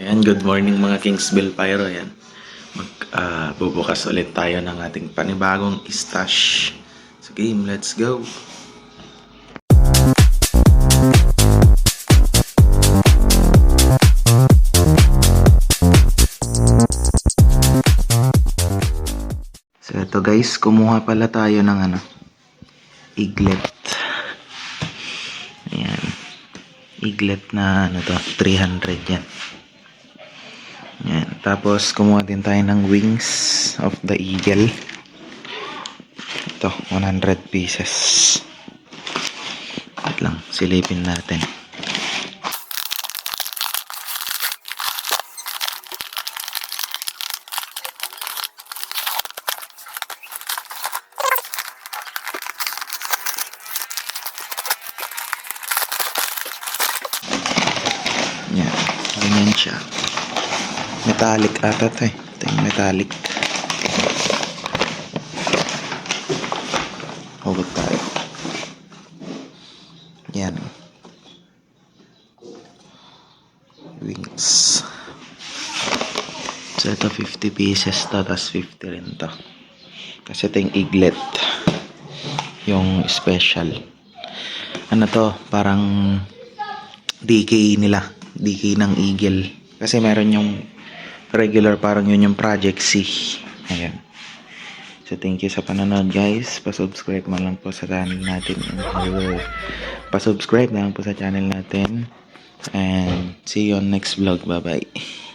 Ayan, good morning mga Kingsville Pyro. Ayan. Bubukas ulit tayo ng ating panibagong stash. So game, let's go! So ito guys, kumuha pala tayo ng eaglet. Ayan. Eaglet na 300 yan. Yan. Tapos, kumuha din tayo ng wings of the eagle. Ito, 100 pieces. Wait lang, silipin natin. Yan, ganyan siya. Metallic ata ito eh. Ito yung metallic. Hugot tayo. Yan. Wings. So ito 50 pieces to. Tapos 50 rin to. Kasi ito yung eaglet. Yung special. Ano to? Parang DK nila. DK ng eagle. Kasi meron yung regular, parang yun yung Project C. Ayan. So, thank you sa panonood, guys. Pa-subscribe man lang po sa channel natin. Pa-subscribe na lang po sa channel natin. And see you on next vlog. Bye-bye.